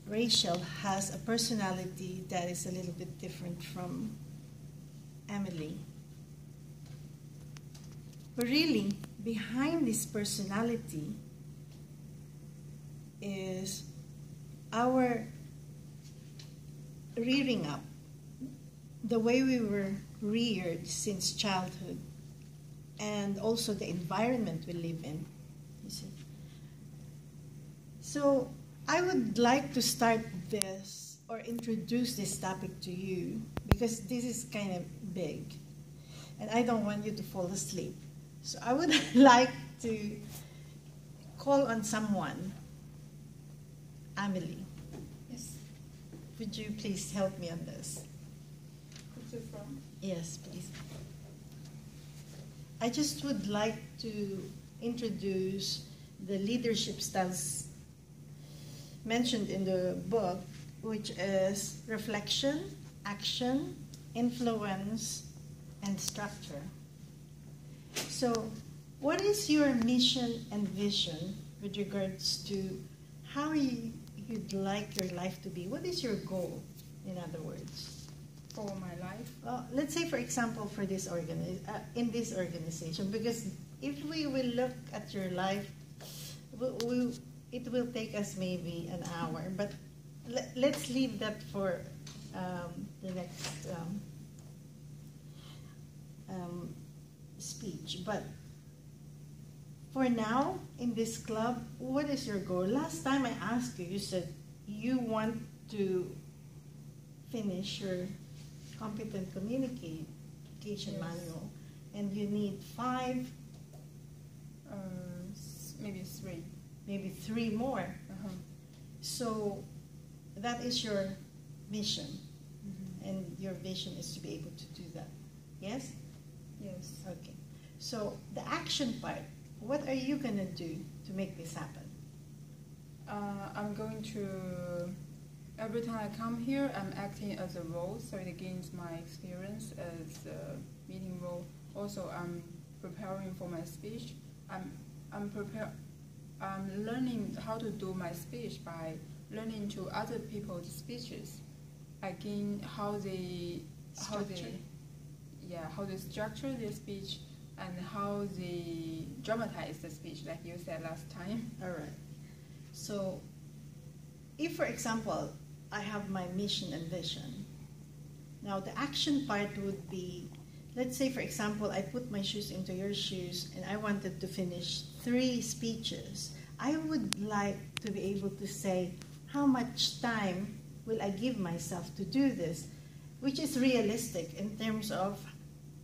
Rachel has a personality that is a little bit different from Emily. But really, behind this personality is our rearing up, the way we were reared since childhood, and also the environment we live in, you see. So I would like to start this or introduce this topic to you because this is kind of big and I don't want you to fall asleep. So I would like to call on someone. Amelie. Yes. Would you please help me on this? Where's it from? Yes, please. I just would like to introduce the leadership styles mentioned in the book, which is reflection, action, influence, and structure. So, what is your mission and vision with regards to how you'd like your life to be? What is your goal, in other words? For my life? Let's say, for example, for this in this organization, because if we will look at your life, it will take us maybe an hour, but let's leave that for the next speech. But for now, in this club, what is your goal? Last time I asked you, you said you want to finish your competent communication manual, and you need 5, maybe 3. Maybe 3 more. So that is your mission, and your vision is to be able to do that. Yes? Yes. Okay. So the action part, what are you going to do to make this happen? I'm going to, every time I come here, I'm acting as a role, so it gains my experience as a meeting role. Also, I'm preparing for my speech. I'm learning how to do my speech by learning to other people's speeches. I gain how they structure their speech and how they dramatize the speech, like you said last time. All right. So, if for example, I have my mission and vision, now the action part would be, let's say for example, I put my shoes into your shoes and I wanted to finish 3 speeches. I would like to be able to say, how much time will I give myself to do this? Which is realistic in terms of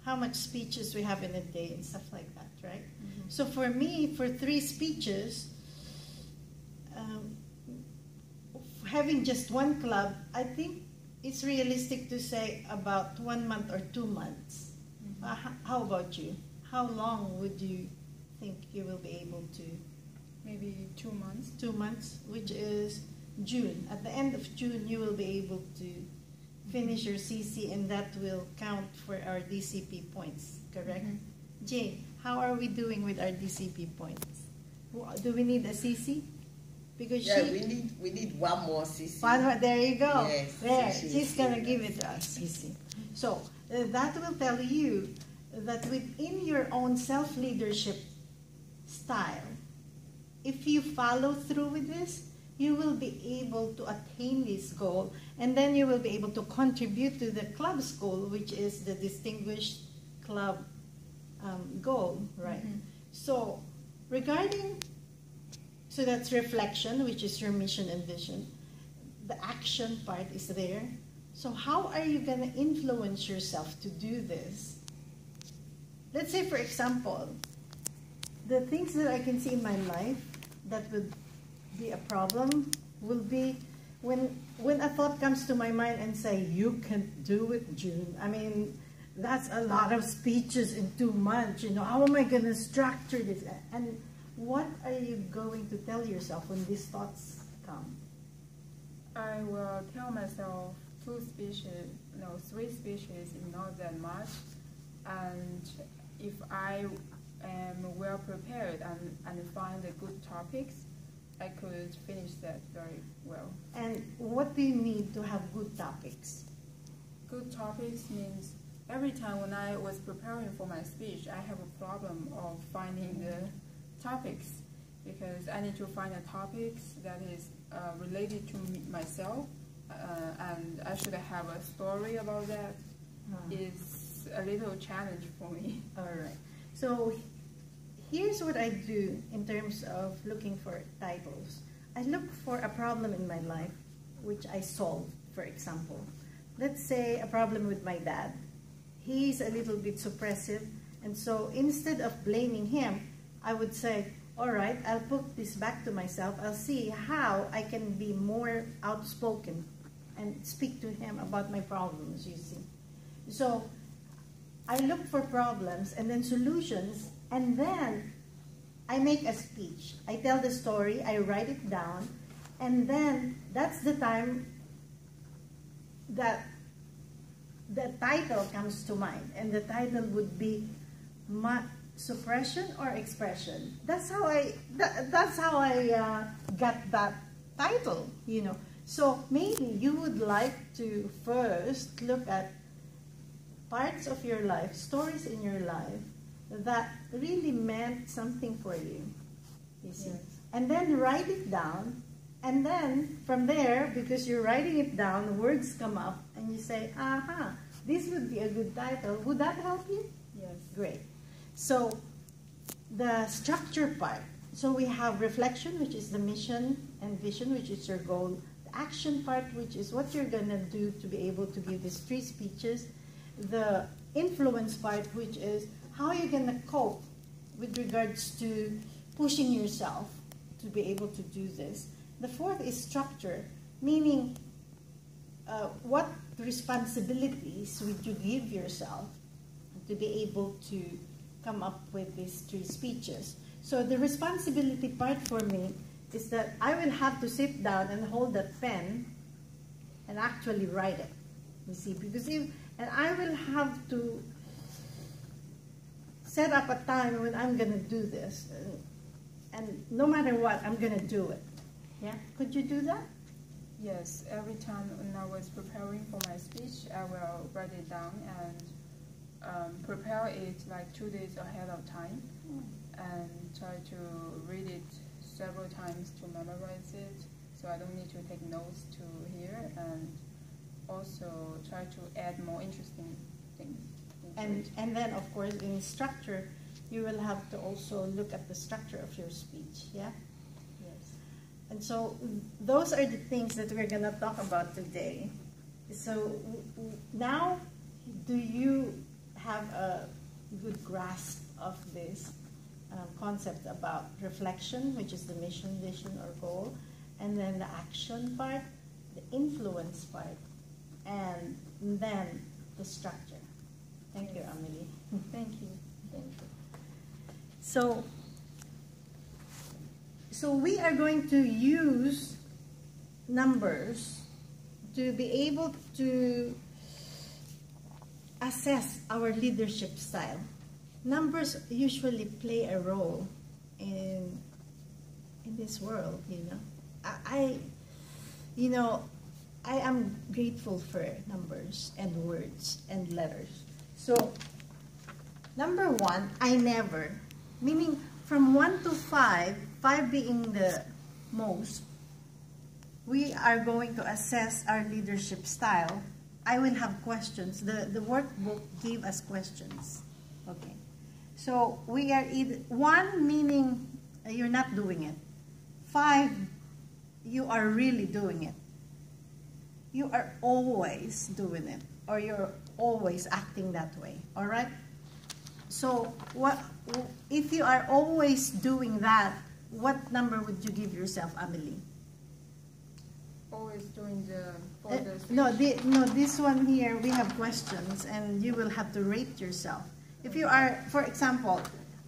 how much speeches we have in a day and stuff like that, right? So for me, for 3 speeches, having just 1 club, I think it's realistic to say about 1 month or 2 months. How about you? How long would you think you will be able to? Maybe 2 months. 2 months, which is June. At the end of June, you will be able to finish your CC, and that will count for our DCP points, correct? Jay, how are we doing with our DCP points? Do we need a CC? Because we need 1 more CC. One more, there you go. Yes, there, she's gonna give it to us, CC. So that will tell you that within your own self-leadership style, if you follow through with this, you will be able to attain this goal, and then you will be able to contribute to the club's goal, which is the distinguished club goal, right? So so that's reflection, which is your mission and vision. The action part is there. So how are you going to influence yourself to do this? Let's say, for example, the things that I can see in my life that would be a problem will be when a thought comes to my mind and say, you can't do it, June. I mean, that's a lot of speeches in 2 months. You know, how am I going to structure this? And what are you going to tell yourself when these thoughts come? I will tell myself 3 speeches is not that much, and if I am well prepared and find the good topics, I could finish that very well. And what do you need to have good topics? Good topics means every time when I was preparing for my speech, I have a problem of finding the topics, because I need to find a topics that is related to myself, and I should have a story about that. It's a little challenge for me. All right. So here's what I do in terms of looking for titles. I look for a problem in my life which I solve, for example. Let's say a problem with my dad. He's a little bit suppressive, and so instead of blaming him, I would say, all right, I'll put this back to myself. I'll see how I can be more outspoken and speak to him about my problems, you see. So I look for problems and then solutions, and then I make a speech. I tell the story, I write it down, and then that's the time that the title comes to mind. And the title would be Suppression or Expression. That's how I got that title, you know. So maybe you would like to first look at parts of your life, stories in your life that really meant something for you see. Yes. And then write it down, and then from there, because you're writing it down, words come up, and you say, aha, this would be a good title. Would that help you? Yes. Great. So the structure part. So we have reflection, which is the mission and vision, which is your goal. The action part, which is what you're going to do to be able to give these 3 speeches. The influence part, which is how you're going to cope with regards to pushing yourself to be able to do this. The 4th is structure, meaning what responsibilities would you give yourself to be able to come up with these 3 speeches. So the responsibility part for me is that I will have to sit down and hold that pen and actually write it, you see, because and I will have to set up a time when I'm going to do this, and no matter what, I'm going to do it. Yeah, could you do that? Yes, every time when I was preparing for my speech, I will write it down and prepare it like 2 days ahead of time, and try to read it several times to memorize it, so I don't need to take notes to hear, and also try to add more interesting things. And then, of course, in structure, you will have to also look at the structure of your speech, yeah? Yes. And so those are the things that we're going to talk about today. So now, do you have a good grasp of this concept about reflection, which is the mission, vision, or goal, and then the action part, the influence part, and then the structure? Thank you, Amelie. Thank you. Thank you. So we are going to use numbers to be able to assess our leadership style. Numbers usually play a role in this world, you know. I am grateful for numbers and words and letters. So, number 1, I never, meaning from 1 to 5, 5 being the most, we are going to assess our leadership style. I will have questions. The workbook gave us questions. Okay. So, we are either 1 meaning you're not doing it. 5, you are really doing it. You are always doing it, or you're always acting that way, all right? So if you are always doing that, what number would you give yourself, Amelie? Always doing no, this one here, we have questions, and you will have to rate yourself. If you are, for example,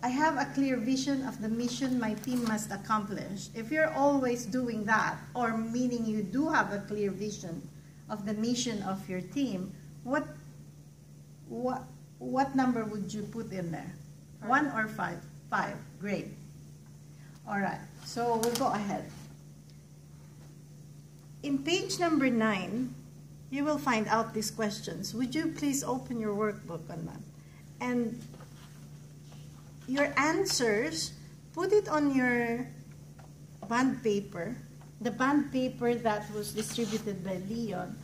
I have a clear vision of the mission my team must accomplish. If you're always doing that, or meaning you do have a clear vision of the mission of your team, what number would you put in there? 1 or 5? 5. Great. All right. So we'll go ahead. in page number 9, you will find out these questions. Would you please open your workbook on that? And your answers, put it on your bond paper, the bond paper that was distributed by Leon.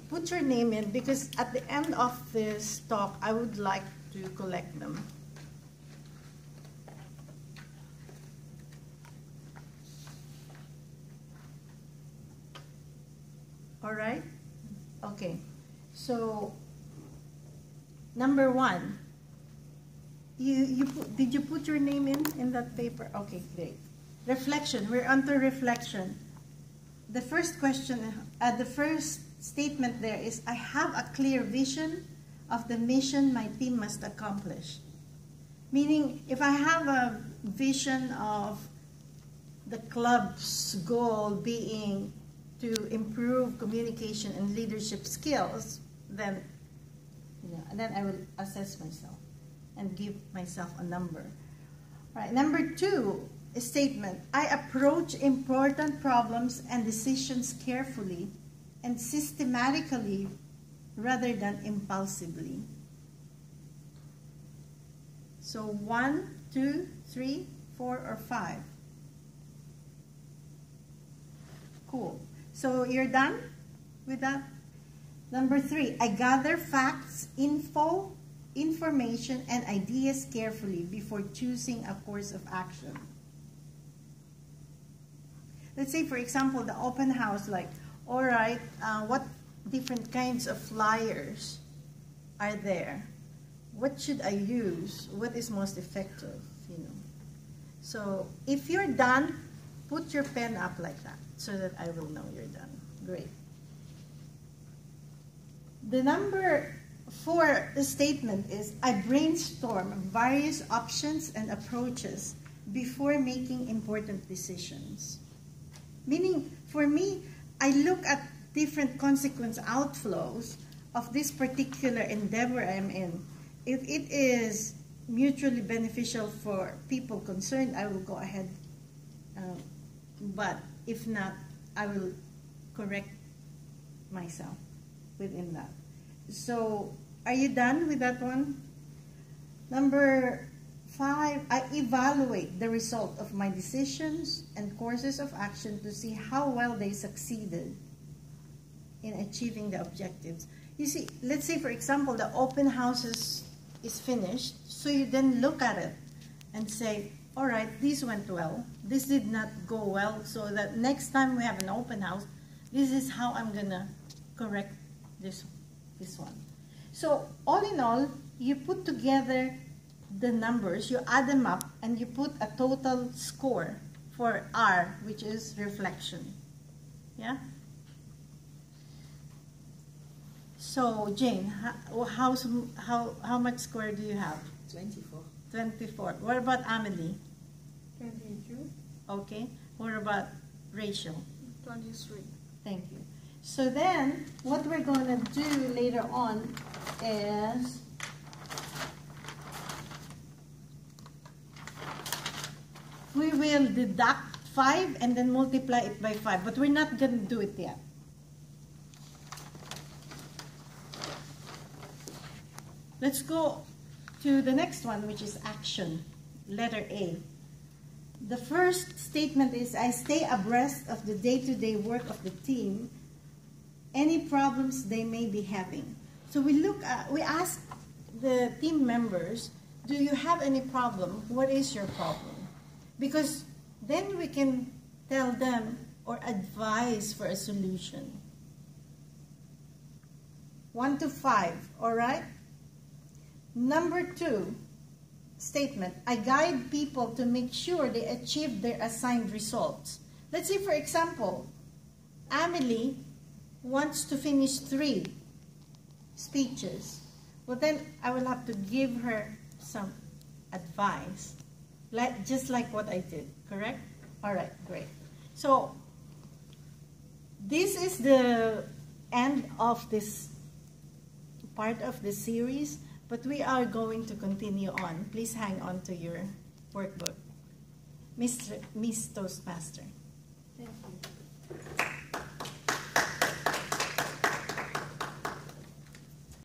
Put your name in, because at the end of this talk, I would like to collect them. All right? Okay. So, number 1. Did you put your name in that paper? Okay, great. Reflection. We're on to reflection. The first question, the first statement there is, I have a clear vision of the mission my team must accomplish. Meaning, if I have a vision of the club's goal being to improve communication and leadership skills, then, then I will assess myself and give myself a number. All right, number 2, a statement. I approach important problems and decisions carefully and systematically rather than impulsively. So 1, 2, 3, 4, or 5. Cool. So you're done with that? Number 3, I gather facts, information, and ideas carefully before choosing a course of action. Let's say, for example, the open house, like, all right, what different kinds of flyers are there? What should I use? What is most effective? So if you're done, put your pen up like that so that I will know you're done. Great. The number 4 statement is, I brainstorm various options and approaches before making important decisions. Meaning, for me, I look at different consequence outflows of this particular endeavor I'm in. If it is mutually beneficial for people concerned, I will go ahead. But if not, I will correct myself within that. So, are you done with that one? Number 5, I evaluate the result of my decisions and courses of action to see how well they succeeded in achieving the objectives. You see, let's say, for example, the open houses is finished, so you then look at it and say, all right, this went well, this did not go well, so that next time we have an open house, this is how I'm gonna correct this one. So all in all, you put together the numbers, you add them up, and you put a total score for R, which is reflection. Yeah? So Jane, how much score do you have? 24. 24. What about Amelie? 22. Okay. What about Rachel? 23. Thank you. So then, what we're going to do later on is we will deduct 5 and then multiply it by 5, but we're not going to do it yet. Let's go to the next one, which is action, letter A. The first statement is, I stay abreast of the day-to-day work of the team, any problems they may be having. So we ask the team members, do you have any problem? What is your problem? Because then we can tell them or advise for a solution. 1 to 5, all right? Number 2 statement, I guide people to make sure they achieve their assigned results. Let's say, for example, Amelie wants to finish 3 speeches. Well, then I will have to give her some advice, just like what I did, correct? All right, great. So this is the end of this part of the series, but we are going to continue on. Please hang on to your workbook. Miss Toastmaster.